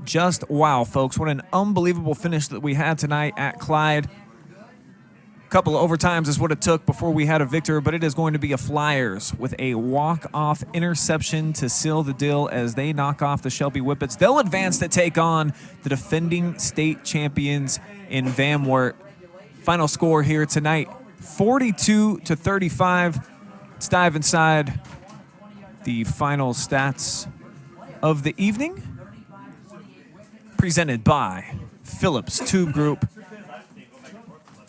just wow, folks. What an unbelievable finish that we had tonight at Clyde. A couple of overtimes is what it took before we had a victor, but it is going to be a Flyers with a walk-off interception to seal the deal as they knock off the Shelby Whippets. They'll advance to take on the defending state champions in Van Wert. Final score here tonight, 42-35. Let's dive inside the final stats of the evening, presented by Phillips Tube Group.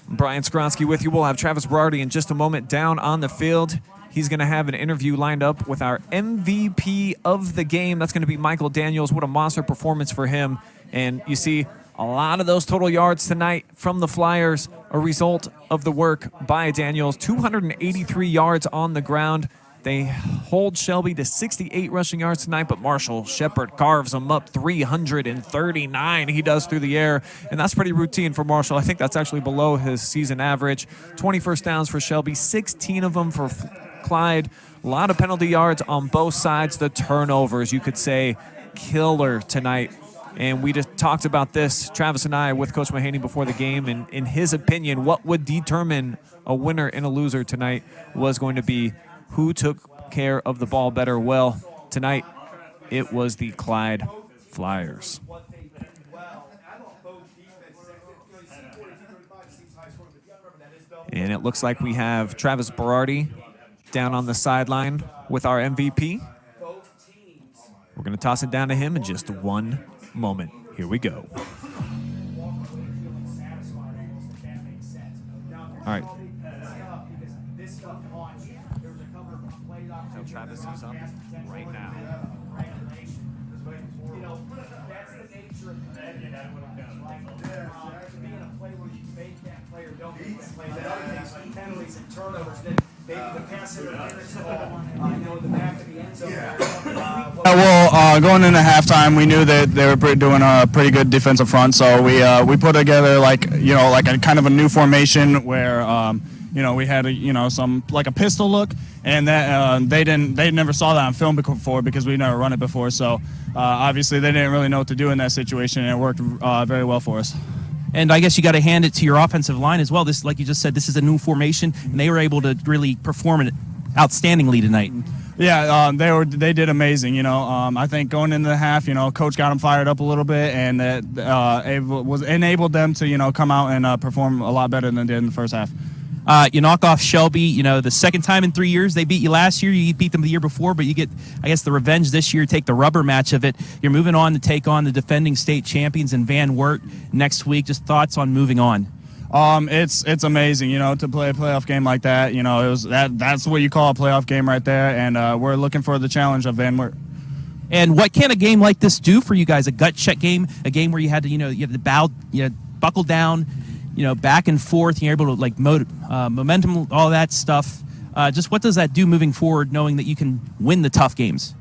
Brian Skronsky with you. We'll have Travis Berardi in just a moment down on the field. He's going to have an interview lined up with our MVP of the game. That's going to be Michael Daniels. What a monster performance for him. And you see a lot of those total yards tonight from the Flyers, a result of the work by Daniels. 283 yards on the ground. They hold Shelby to 68 rushing yards tonight, but Marshall Shepard carves them up 339. He does through the air, and that's pretty routine for Marshall. I think that's actually below his season average. 20 first downs for Shelby, 16 of them for Clyde. A lot of penalty yards on both sides. The turnovers, you could say, killer tonight. And we just talked about this, Travis and I, with Coach Mahaney before the game, and in his opinion, what would determine a winner and a loser tonight was going to be who took care of the ball better. Well, tonight it was the Clyde Flyers. And it looks like we have Travis Berardi down on the sideline with our MVP. We're going to toss it down to him in just one moment. Here we go. All right. Travis is up right now. Well, going into halftime, we knew that they were doing a pretty good defensive front, so we put together like a kind of a new formation where we had some like a pistol look, and that they never saw that on film before because we never run it before. So obviously they didn't really know what to do in that situation, and it worked very well for us. And I guess you got to hand it to your offensive line as well. This, like you just said, this is a new formation, and they were able to really perform it outstandingly tonight. Yeah, they did amazing. I think going into the half, Coach got them fired up a little bit, and that enabled them to come out and perform a lot better than they did in the first half. You knock off Shelby, the second time in 3 years. They beat you last year. You beat them the year before, but you get, I guess, the revenge this year. Take the rubber match of it. You're moving on to take on the defending state champions in Van Wert next week. Just thoughts on moving on? It's amazing, to play a playoff game like that. That's what you call a playoff game right there, and we're looking for the challenge of Van Wert. And what can a game like this do for you guys? A gut check game, a game where you had to, buckle down, back and forth. You're able to momentum, all that stuff. Just what does that do moving forward, knowing that you can win the tough games?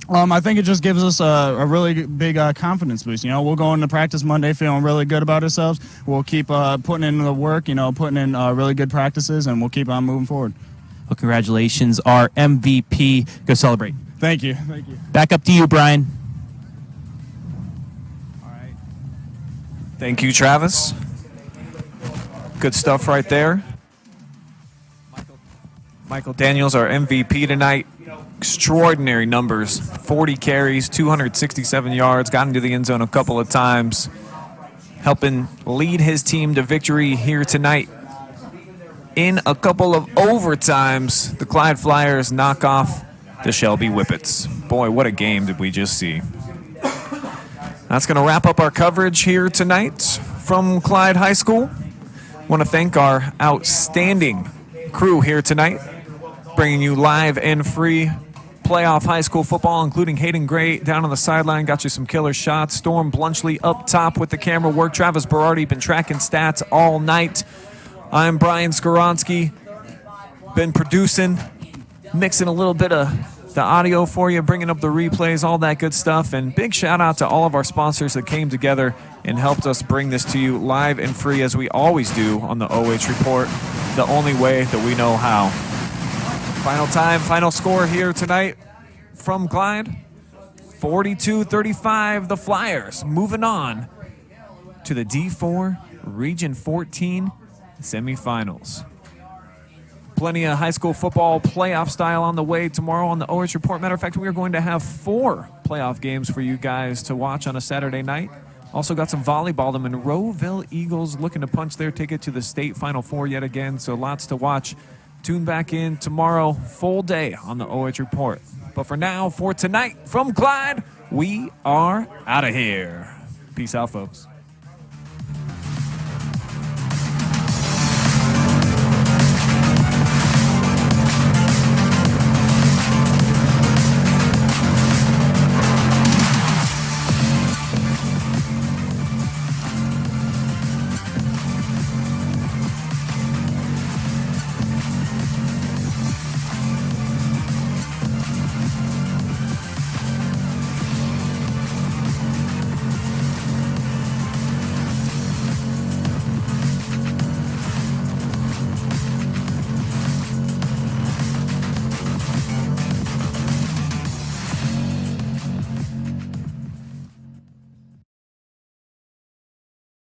I think it just gives us a really big confidence boost. We'll go into practice Monday feeling really good about ourselves. We'll keep putting in the work, putting in really good practices, and we'll keep on moving forward. Well, congratulations, our MVP. Go celebrate. Thank you. Back up to you, Brian. All right. Thank you, Travis. Good stuff right there. Michael Daniels, our MVP tonight. Extraordinary numbers. 40 carries, 267 yards, got into the end zone a couple of times, helping lead his team to victory here tonight. In a couple of overtimes, the Clyde Flyers knock off the Shelby Whippets. Boy, what a game did we just see. That's going to wrap up our coverage here tonight from Clyde High School. I want to thank our outstanding crew here tonight, bringing you live and free playoff high school football, including Hayden Gray down on the sideline, got you some killer shots. Storm Blunchley up top with the camera work. Travis Berardi been tracking stats all night. I'm Brian Skronsky, been producing, mixing a little bit of the audio for you, bringing up the replays, all that good stuff. And big shout out to all of our sponsors that came together and helped us bring this to you live and free, as we always do on the OH Report, the only way that we know how. Final time, final score here tonight from Clyde. 42-35, the Flyers moving on to the D4 Region 14 semifinals. Plenty of high school football playoff style on the way tomorrow on the OH Report. Matter of fact, we are going to have 4 playoff games for you guys to watch on a Saturday night. Also got some volleyball. The Monroeville Eagles looking to punch their ticket to the state Final Four yet again, so lots to watch. Tune back in tomorrow, full day on the OH Report. But for now, for tonight, from Clyde, we are out of here. Peace out, folks.